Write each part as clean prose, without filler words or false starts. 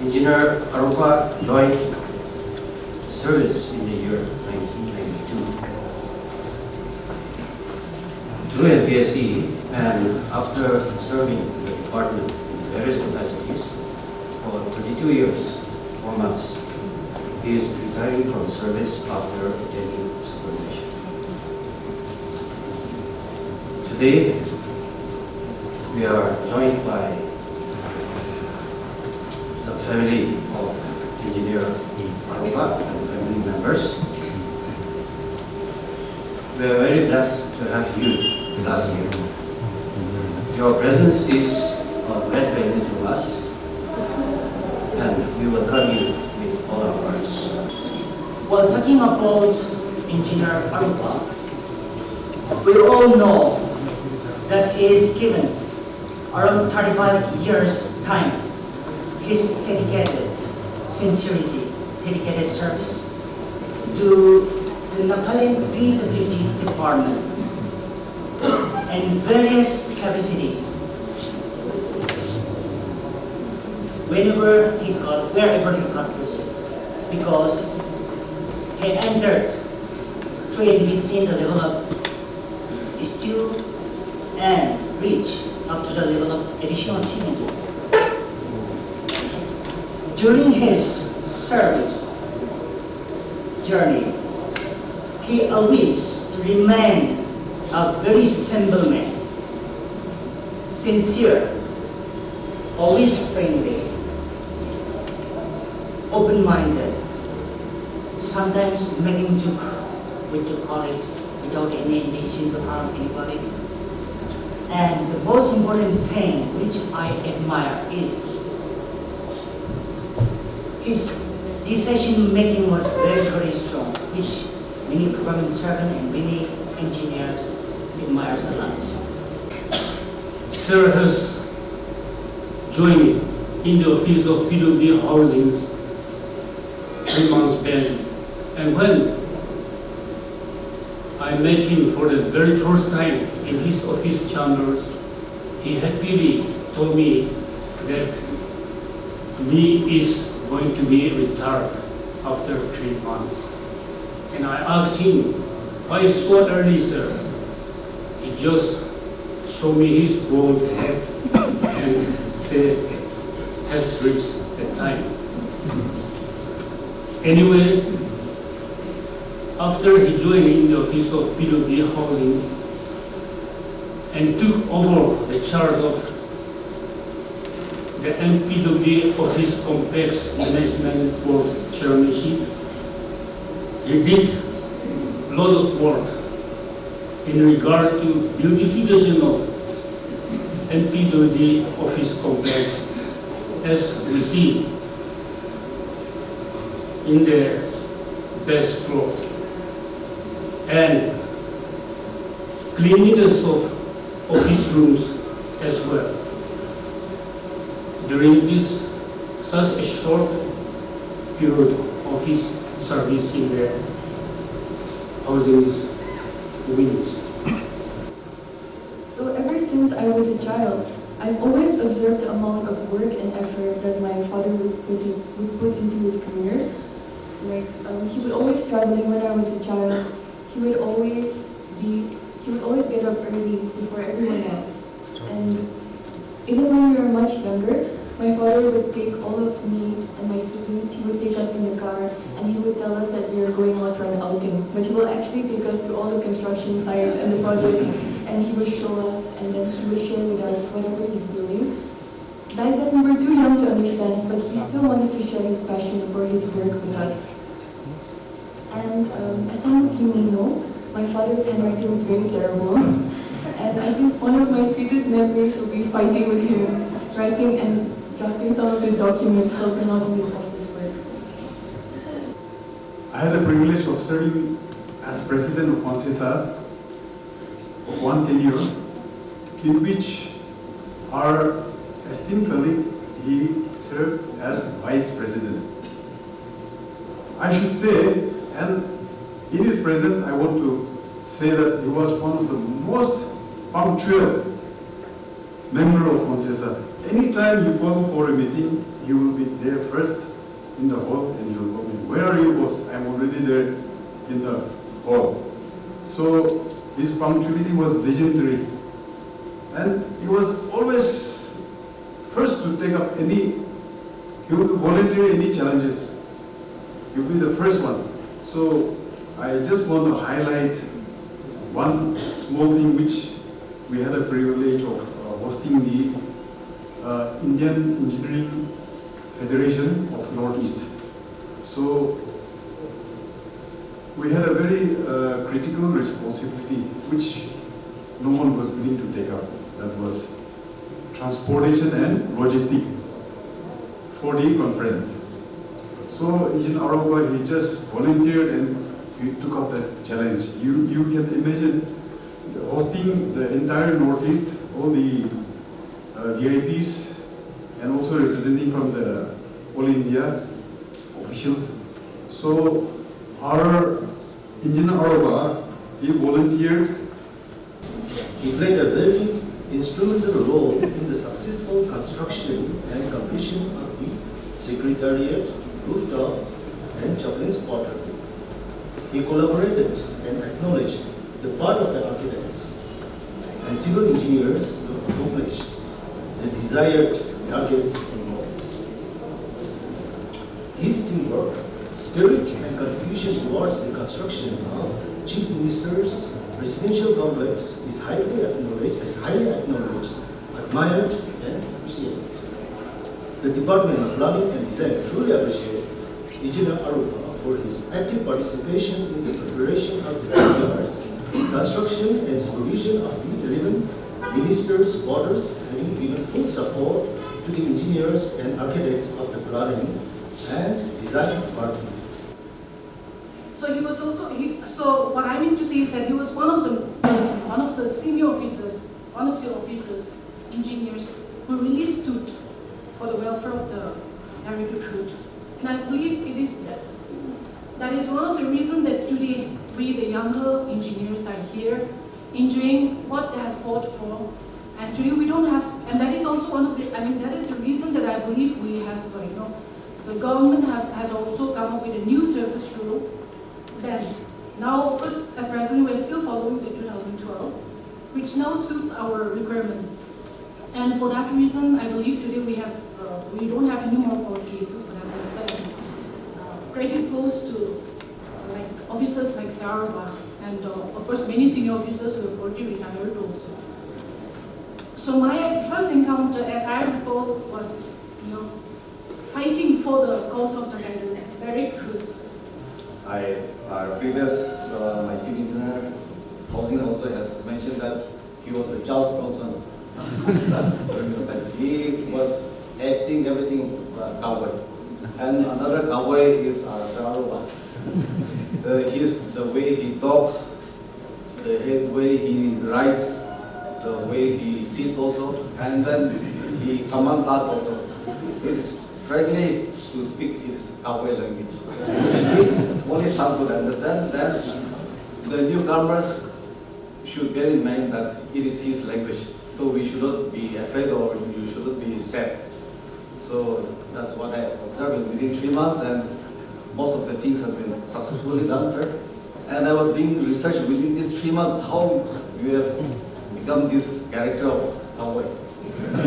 Engineer Aroba joined service in the year 1992 through his BSc, and after serving the department in various capacities for 32 years, 4 months, he is retiring from service after attaining supervision. Today, we are joined by the family of Engineer Aroba and family members. We are very blessed to have you with us here. Your presence is of great value to us, and we welcome you with all our hearts. While talking about Engineer Aroba, we all know that he is given around 35 years' time his dedicated sincerity, dedicated service to the Nagaland PWD department and various capacities. Wherever he got posted, because he entered trade within the level of still and reach up to the level of additional senior. During his service journey, he always remained a very simple man, sincere, always friendly, open-minded, sometimes making joke with the colleagues without any intention to harm anybody. And the most important thing which I admire is his decision making was very, very strong, which many government servants and many engineers admires a lot. Sir has joined in the office of PWD Housing 3 months back, and when I met him for the very first time in his office chambers, he happily told me that he is going to be retired after 3 months. And I asked him, why so early, sir? He just showed me his bald head and said, has reached the time. Anyway, after he joined in the office of PWD Housing and took over the charge of the MPWD Office Complex Management Board Chairmanship, he did a lot of work in regards to beautification of MPWD Office Complex, as we see in the best floor, and cleanliness of office rooms as well. During this such a short period of his service in the housing wings. So ever since I was a child, I've always observed the amount of work and effort that my father would put into his career. He would always traveling when I was a child. He would always get up early before everyone else. And even when we were much younger, my father would take all of me and my siblings, he would take us in the car, and he would tell us that we are going out for an outing. But he will actually take us to all the construction sites and the projects, and he will show us, and then he will share with us whatever he's doing. Back then we were too young to understand, but he still wanted to share his passion for his work with us. And as some of you may know, my father's handwriting is very terrible. And I think one of my sweetest memories will be fighting with him, writing and drafting some of his documents, helping out in his office work. I had the privilege of serving as president of FONSESA of one tenure, in which our esteemed colleague, he served as vice president. I should say, and in his presence, I want to say that he was one of the most punctual member of FONSESA. anytime you call for a meeting, he will be there first in the hall and he will call me, "Where are you, boss? I'm already there in the hall." So his punctuality was legendary. And he was always first to take up he would volunteer any challenges. He would be the first one. So I just want to highlight one small thing which we had a privilege of hosting the Indian Engineering Federation of Northeast. So we had a very critical responsibility which no one was willing to take up. That was transportation and logistics for the conference. So Engineer Aroba, he just volunteered and he took up that challenge. You can imagine hosting the entire Northeast, all the VIPs, and also representing from the All India officials. So our Engineer Aroba, he volunteered. He played a very instrumental role in the successful construction and completion of the Secretariat, rooftop, and chaplain's quarter. He collaborated and acknowledged the part of the architects and civil engineers to accomplish the desired targets and goals. His teamwork, spirit, and contribution towards the construction of Chief Minister's residential complex is highly acknowledged, admired, and appreciated. The Department of Planning and Design truly appreciates Engineer Aroba for his active participation in the preparation of the PRs, construction and supervision of the 11 ministers' quarters, having given full support to the engineers and architects of the planning and design department. So he was also, so what I mean to say is that he was one of the senior officers, one of the officers, engineers, who really stood for the welfare of the area recruit. And I believe it is that is one of the reasons that today we, the younger engineers, are here enjoying what they have fought for. And today we don't have, and that is also one of the, that is the reason that I believe we have, the government has also come up with a new service rule. Then, now of course at present we are still following the 2012, which now suits our requirement. And for that reason, I believe today we don't have any more court cases for that. Credit goes to officers like Aroba and of course many senior officers who have already retired also. So my first encounter, as I recall, was fighting for the cause of the barrack crews. My chief engineer, housing also has mentioned that he was a Charles Bronson. He was acting everything cowboy. And another cowboy is Aroba. The way he talks, the way he writes, the way he sits also, and then he commands us also. It's frankly to speak his cowboy language. Only some could understand that the newcomers should bear in mind that it is his language. So we should not be afraid or you should not be sad. So that's what I have observed within 3 months, and most of the things has been successfully done, sir. And I was doing research within these 3 months how you have become this character of cowboy.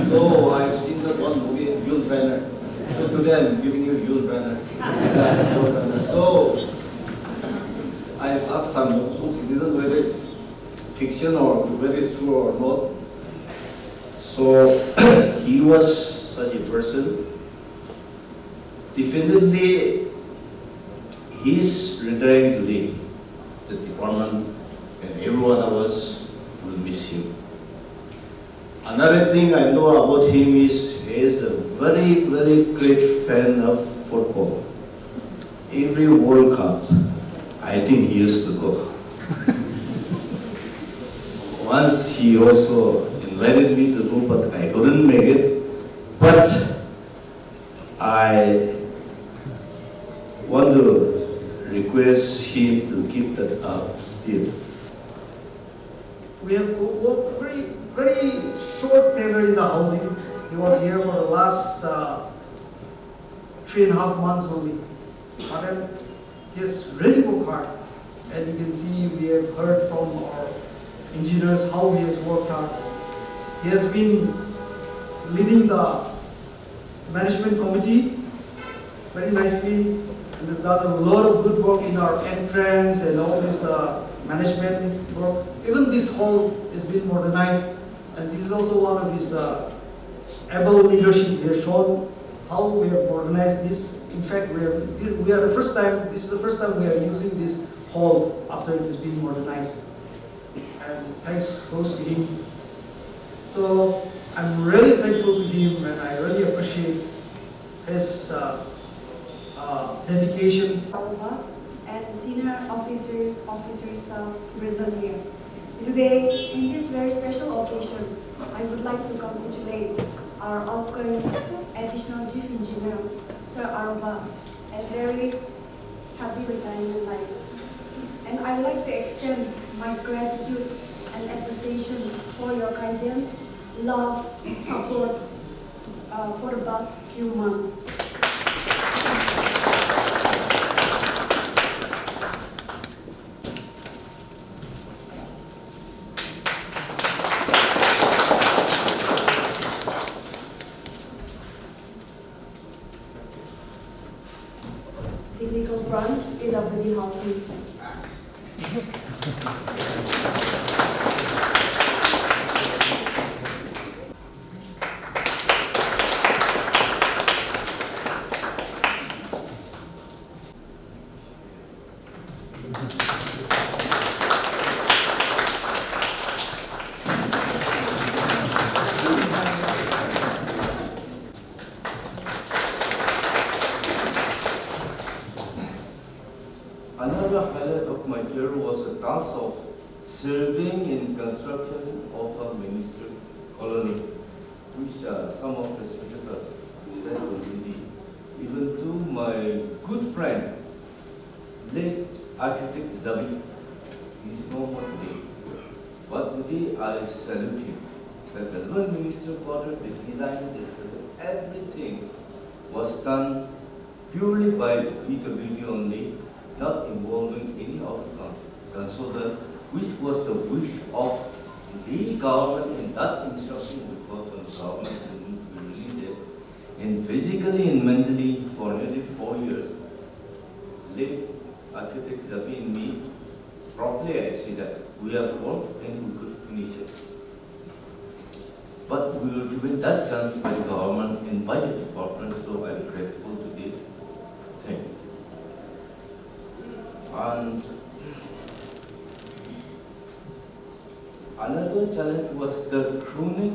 So I've seen that one movie, Yul Brynner. So today I'm giving you Yul Brynner. So I've asked some local citizens whether it's fiction or whether it's true or not. So he was such a person. Definitely, he is retiring today. The department and every one of us will miss him. Another thing I know about him is he is a very, very great fan of football. Every World Cup, I think he used to go. Once he also invited me to go, but I couldn't make it. But I want to request him to keep that up still. We have worked very short tenure in the housing, He was here for the last 3.5 months only. But then he has really worked hard. And you can see we have heard from our engineers how he has worked hard. He has been leading the management committee very nicely and has done a lot of good work in our entrance and all this management work. Even this hall has been modernized, and this is also one of his able leadership. He has shown how we have modernized this. In fact, we are the first time. This is the first time we are using this hall after it has been modernized. And thanks goes to him. So I'm really thankful to him, and I really appreciate his dedication. Aroba and senior officers, officer staff present here. Today, in this very special occasion, I would like to congratulate our outgoing additional chief engineer, Sir Aroba, and very happy retirement life. And I'd like to extend my gratitude and appreciation for your guidance, love, and support for the past few months. Technical branch, AWD housing. Another highlight of my career was the task of serving in construction of a minister colony, which some of the speakers have said already. Even to my good friend, late architect Zabi, he is no more today. But today I salute him. That the Lord Minister quarter, the design, everything was done purely by PWD only, not involving any of the consultant, which was the wish of the government, and that instruction because of the government to release it. And physically and mentally for nearly 4 years, late architect Zabi and me, properly I say that we have worked and we could finish it. But we were given that chance by the government and by the department, so I'm grateful to the thing. And another challenge was the chronic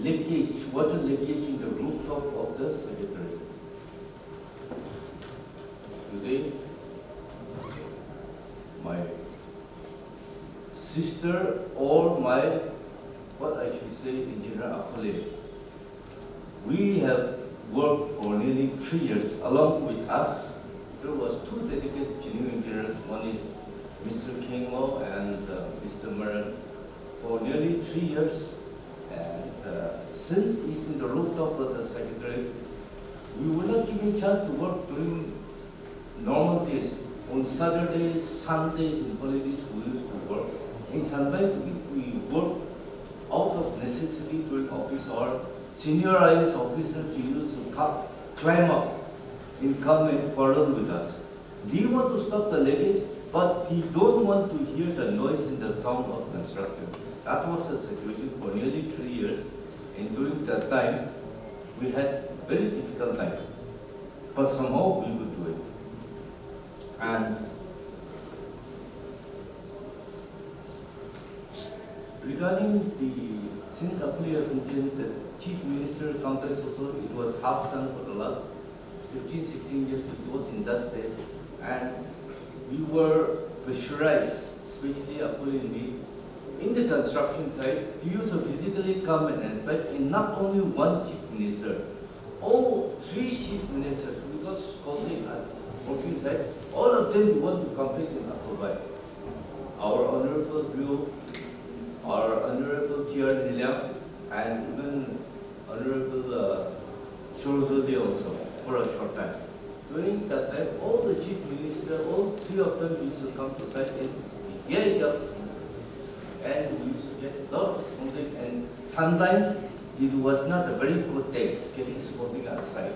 leakage, water leakage in the rooftop of the secretariat. Today, my sister or my, what I should say, engineer accolade, we have worked for nearly 3 years. Along with us, there was 2 dedicated genuine engineers. One is Mr. Kingmo and Mr. Maran for nearly 3 years. And since he's in the rooftop of the secretary, we were not given chance to work during normal days. On Saturdays, Sundays, and holidays, we used to work. And sometimes if we work out of necessity during office hour, senior IS officers used to climb up and come and quarrel with us. They want to stop the leakage, but they don't want to hear the noise and the sound of construction. That was the situation for nearly 3 years, and during that time, we had very difficult time. But somehow we would do it. And regarding since Apuli has mentioned the Chief Minister complex also, it was half done for the last 15-16 years. It was in that state, and we were pressurized, especially Apuli and me, in the construction site, to use to physically come and inspect, and not only one Chief Minister, all 3 Chief Ministers, because calling at working site, all of them want to complete in Aroba. Our Honorable Rio, our Honorable T.R. Nilyam, and even Honorable patrols there also for a short time. During that time, all the chief ministers, all three of them used to come to site and get it up. And we used to get a lot of scolding, and sometimes it was not a very good day getting scolding outside.